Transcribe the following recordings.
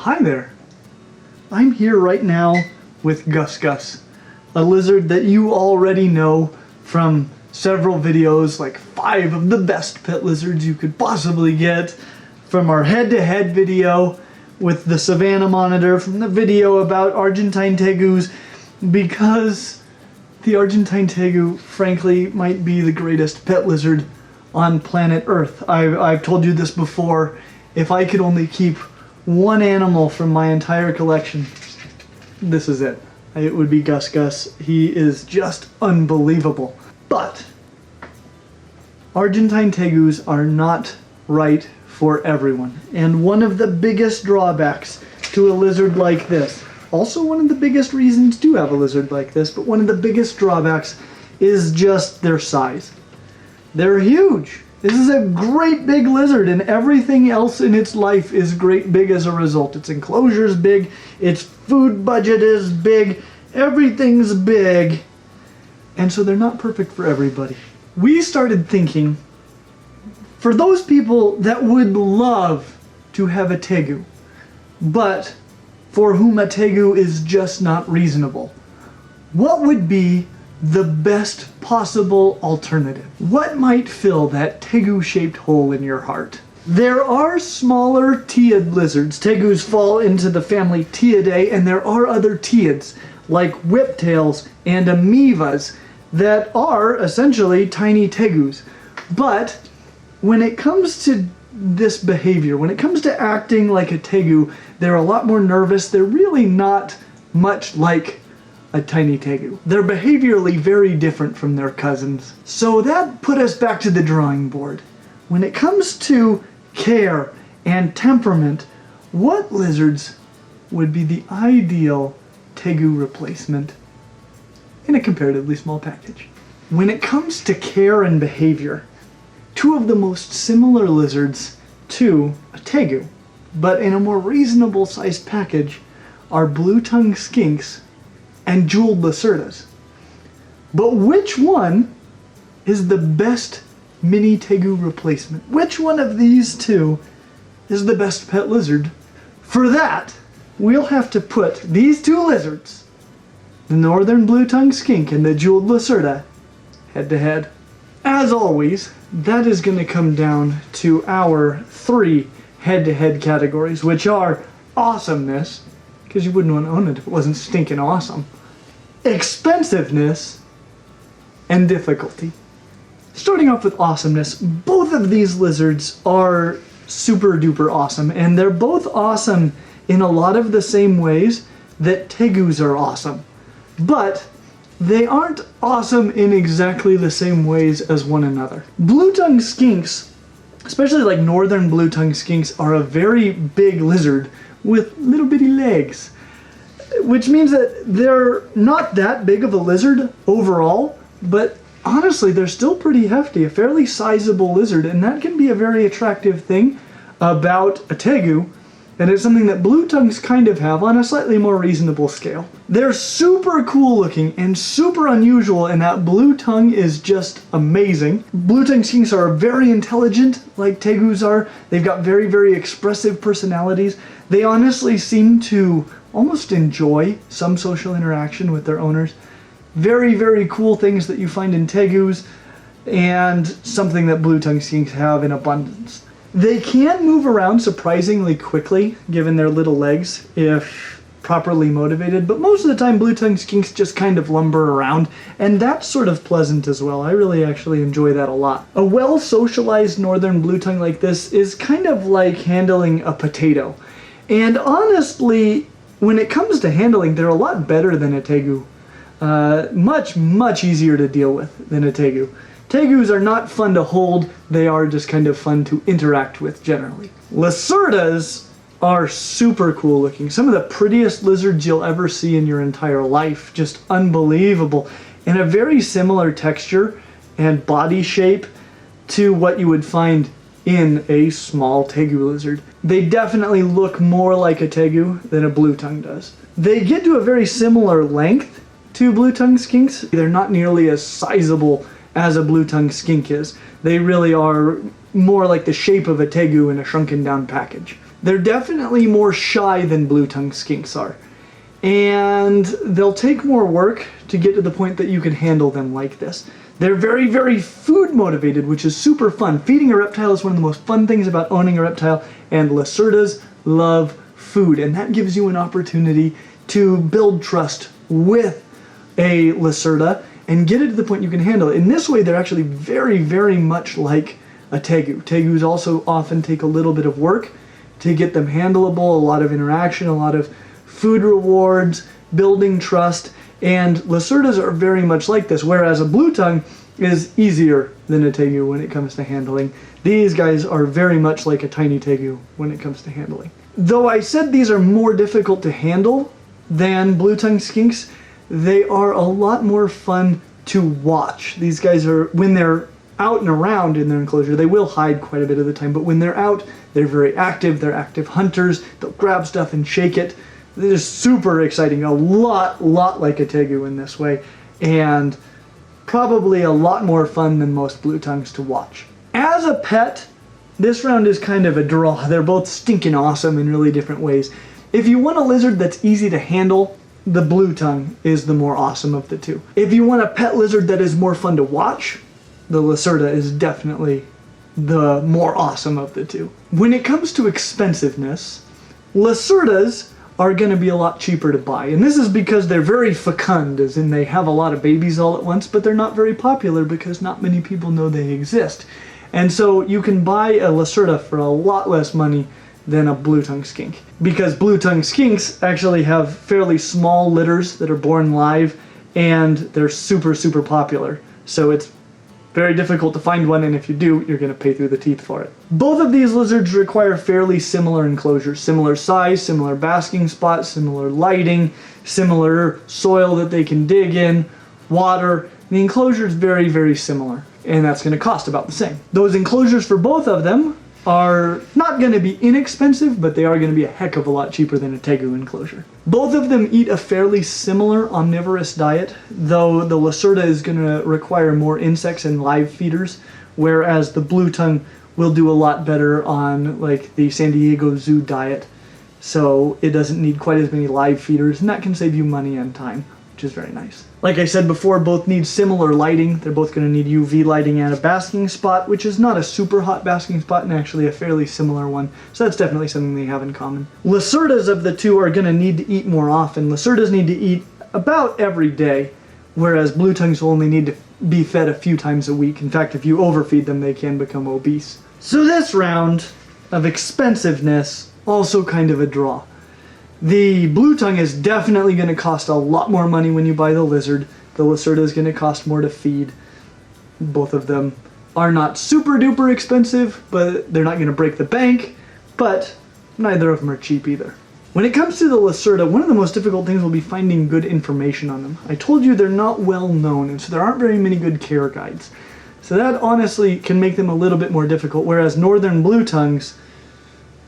Hi there. I'm here right now with Gus Gus, a lizard that you already know from several videos, like 5 of the best pet lizards you could possibly get, from our head-to-head video with the Savannah monitor, from the video about Argentine tegus, because the Argentine tegu, frankly, might be the greatest pet lizard on planet Earth. I've told you this before. If I could only keep one animal from my entire collection, this is it. It would be Gus Gus. He is just unbelievable. But Argentine tegus are not right for everyone. And one of the biggest drawbacks to a lizard like this, also one of the biggest reasons to have a lizard like this, but one of the biggest drawbacks is just their size. They're huge. This is a great big lizard, and everything else in its life is great big as a result. Its enclosure is big, its food budget is big, everything's big, and so they're not perfect for everybody. We started thinking, for those people that would love to have a tegu, but for whom a tegu is just not reasonable, what would be the best possible alternative? What might fill that tegu-shaped hole in your heart? There are smaller teid lizards. Tegus fall into the family Teidae, and there are other teids, like whiptails and amoebas, that are essentially tiny tegus. But when it comes to this behavior, when it comes to acting like a tegu, they're a lot more nervous. They're really not much like a tiny tegu. They're behaviorally very different from their cousins. So that put us back to the drawing board. When it comes to care and temperament, what lizards would be the ideal tegu replacement in a comparatively small package? When it comes to care and behavior, 2 of the most similar lizards to a tegu, but in a more reasonable sized package, are blue-tongued skinks and jeweled Lacertas. But which one is the best mini tegu replacement? Which one of these 2 is the best pet lizard? For that, we'll have to put these 2 lizards, the northern blue-tongued skink and the jeweled Lacerta, head to head. As always, that is going to come down to our 3 head-to-head categories, which are awesomeness, because you wouldn't want to own it if it wasn't stinking awesome, expensiveness, and difficulty. Starting off with awesomeness, both of these lizards are super duper awesome, and they're both awesome in a lot of the same ways that tegus are awesome. But they aren't awesome in exactly the same ways as one another. Blue-tongued skinks, especially like northern blue-tongued skinks, are a very big lizard with little bitty legs, which means that they're not that big of a lizard overall, but honestly they're still pretty hefty, a fairly sizable lizard, and that can be a very attractive thing about a tegu, and it's something that blue tongues kind of have on a slightly more reasonable scale. They're super cool looking and super unusual, and that blue tongue is just amazing. Blue-tongued skinks are very intelligent, like tegus are. They've got very, very expressive personalities. They honestly seem to almost enjoy some social interaction with their owners. Very, very cool things that you find in tegus, and something that blue-tongued skinks have in abundance. They can move around surprisingly quickly, given their little legs, if properly motivated, but most of the time blue-tongued skinks just kind of lumber around, and that's sort of pleasant as well. I really actually enjoy that a lot. A well-socialized northern blue-tongue like this is kind of like handling a potato. And honestly, when it comes to handling, they're a lot better than a tegu. Much, much easier to deal with than a tegu. Tegus are not fun to hold, they are just kind of fun to interact with generally. Lacertas are super cool looking. Some of the prettiest lizards you'll ever see in your entire life. Just unbelievable. And a very similar texture and body shape to what you would find in a small tegu lizard. They definitely look more like a tegu than a blue tongue does. They get to a very similar length to blue-tongued skinks. They're not nearly as sizable as a blue-tongued skink is. They really are more like the shape of a tegu in a shrunken down package. They're definitely more shy than blue-tongued skinks are. And they'll take more work to get to the point that you can handle them like this. They're very, very food motivated, which is super fun. Feeding a reptile is one of the most fun things about owning a reptile, and Lacertas love food, and that gives you an opportunity to build trust with a Lacerta and get it to the point you can handle it. In this way, they're actually very, very much like a tegu. Tegus also often take a little bit of work to get them handleable, a lot of interaction, a lot of food rewards, building trust, and Lacertas are very much like this, whereas a blue tongue is easier than a tegu when it comes to handling. These guys are very much like a tiny tegu when it comes to handling. Though I said these are more difficult to handle than blue-tongued skinks, they are a lot more fun to watch. These guys are, when they're out and around in their enclosure, they will hide quite a bit of the time, but when they're out, they're very active, they're active hunters, they'll grab stuff and shake it. They're super exciting, a lot like a tegu in this way, and probably a lot more fun than most blue tongues to watch. As a pet, this round is kind of a draw. They're both stinking awesome in really different ways. If you want a lizard that's easy to handle, the blue tongue is the more awesome of the two. If you want a pet lizard that is more fun to watch, the Lacerta is definitely the more awesome of the two. When it comes to expensiveness, Lacertas are going to be a lot cheaper to buy, and this is because they're very fecund, as in they have a lot of babies all at once, but they're not very popular because not many people know they exist. And so you can buy a Lacerta for a lot less money than a blue-tongued skink, because blue-tongued skinks actually have fairly small litters that are born live, and they're super popular. So it's very difficult to find one, and if you do, you're going to pay through the teeth for it. Both of these lizards require fairly similar enclosures, similar size, similar basking spots, similar lighting, similar soil that they can dig in, water. The enclosure is very similar, and that's going to cost about the same. Those enclosures for both of them are not going to be inexpensive, but they are going to be a heck of a lot cheaper than a tegu enclosure. Both of them eat a fairly similar omnivorous diet, though the Lacerta is going to require more insects and live feeders, whereas the blue tongue will do a lot better on like the San Diego Zoo diet, so it doesn't need quite as many live feeders, and that can save you money and time, which is very nice. Like I said before, both need similar lighting. They're both going to need UV lighting and a basking spot, which is not a super hot basking spot and actually a fairly similar one. So that's definitely something they have in common. Lacertas of the two are going to need to eat more often. Lacertas need to eat about every day, whereas blue tongues will only need to be fed a few times a week. In fact, if you overfeed them, they can become obese. So this round of expensiveness, also kind of a draw. The blue tongue is definitely going to cost a lot more money when you buy the lizard. The Lacerta is going to cost more to feed. Both of them are not super duper expensive, but they're not going to break the bank, but neither of them are cheap either. When it comes to the Lacerta, one of the most difficult things will be finding good information on them. I told you they're not well known, and so there aren't very many good care guides. So that honestly can make them a little bit more difficult, whereas northern blue tongues,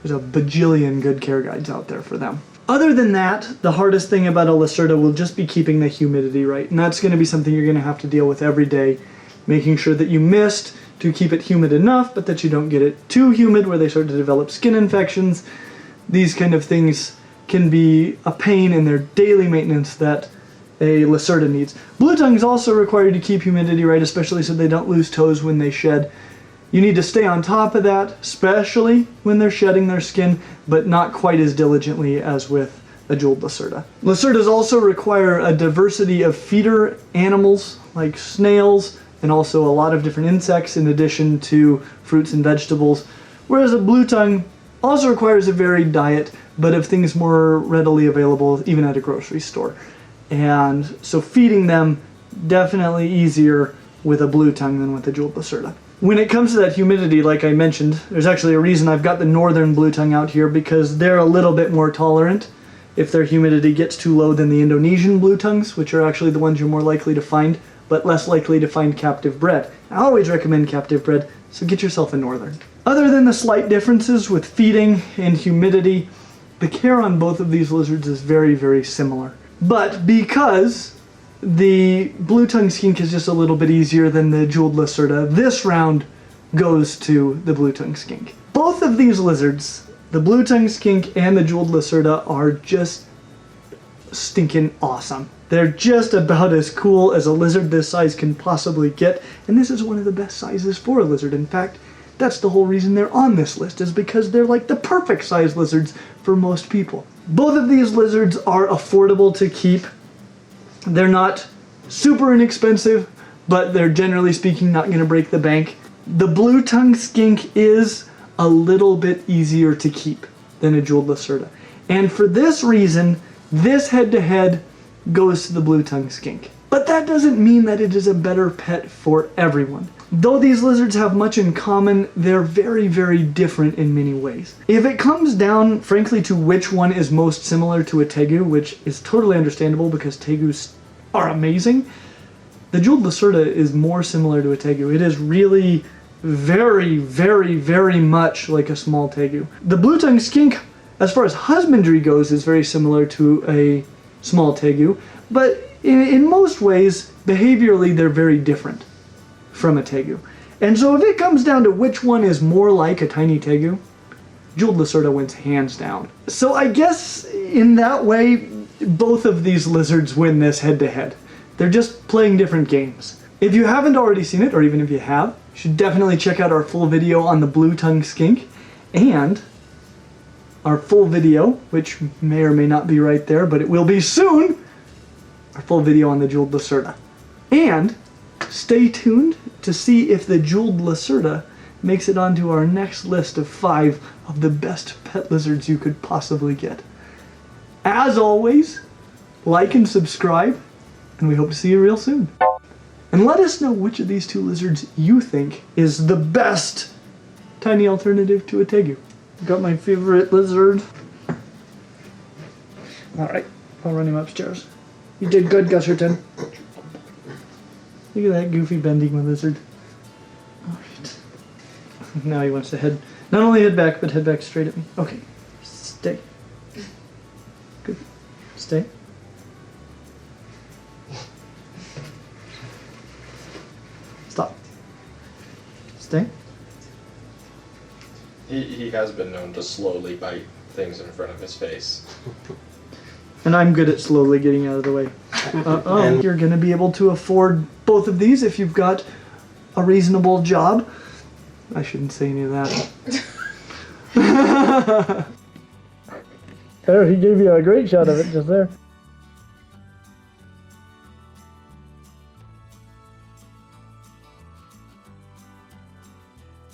there's a bajillion good care guides out there for them. Other than that, the hardest thing about a Lacerta will just be keeping the humidity right, and that's going to be something you're going to have to deal with every day, making sure that you mist to keep it humid enough, but that you don't get it too humid where they start to develop skin infections. These kind of things can be a pain in their daily maintenance that a Lacerta needs. Blue tongues also require you to keep humidity right, especially so they don't lose toes when they shed. You need to stay on top of that, especially when they're shedding their skin, but not quite as diligently as with a jeweled Lacerta. Lacertas also require a diversity of feeder animals like snails and also a lot of different insects in addition to fruits and vegetables, whereas a blue tongue also requires a varied diet, but of things more readily available even at a grocery store. And so feeding them definitely easier with a blue tongue than with a jeweled Lacerta. When it comes to that humidity, like I mentioned, there's actually a reason I've got the northern blue tongue out here, because they're a little bit more tolerant if their humidity gets too low than the Indonesian blue tongues, which are actually the ones you're more likely to find, but less likely to find captive bred. I always recommend captive bred, so get yourself a northern. Other than the slight differences with feeding and humidity, the care on both of these lizards is very similar. But because the blue tongue skink is just a little bit easier than the jeweled Lacerta, this round goes to the blue-tongued skink. Both of these lizards, the blue-tongued skink and the jeweled Lacerta, are just stinking awesome. They're just about as cool as a lizard this size can possibly get, and this is one of the best sizes for a lizard. In fact, that's the whole reason they're on this list, is because they're like the perfect size lizards for most people. Both of these lizards are affordable to keep. They're not super inexpensive, but they're generally speaking not going to break the bank. The blue-tongued skink is a little bit easier to keep than a jeweled Lacerta. And for this reason, this head-to-head goes to the blue-tongued skink. But that doesn't mean that it is a better pet for everyone. Though these lizards have much in common, they're very, very different in many ways. If it comes down, frankly, to which one is most similar to a tegu, which is totally understandable because tegus are amazing, the jeweled Lacerta is more similar to a tegu. It is really very, very, very much like a small tegu. The blue-tongued skink, as far as husbandry goes, is very similar to a small tegu, but in most ways, behaviorally, they're very different from a tegu. And so if it comes down to which one is more like a tiny tegu, jeweled Lacerta wins hands down. So I guess in that way, both of these lizards win this head-to-head. They're just playing different games. If you haven't already seen it, or even if you have, you should definitely check out our full video on the blue-tongued skink, and our full video, which may or may not be right there, but it will be soon, our full video on the jeweled Lacerta. And stay tuned to see if the jeweled Lacerta makes it onto our next list of 5 of the best pet lizards you could possibly get. As always, like and subscribe, and we hope to see you real soon. And let us know which of these 2 lizards you think is the best tiny alternative to a tegu. Got my favorite lizard. Alright, I'll run him upstairs. You did good, Gusherton. Look at that goofy bending lizard. Alright. Now he wants to not only head back, but head back straight at me. Okay. Stay. Good. Stay. Stop. Stay. He has been known to slowly bite things in front of his face. And I'm good at slowly getting out of the way. You're going to be able to afford both of these if you've got a reasonable job. I shouldn't say any of that. There, he gave you a great shot of it just there.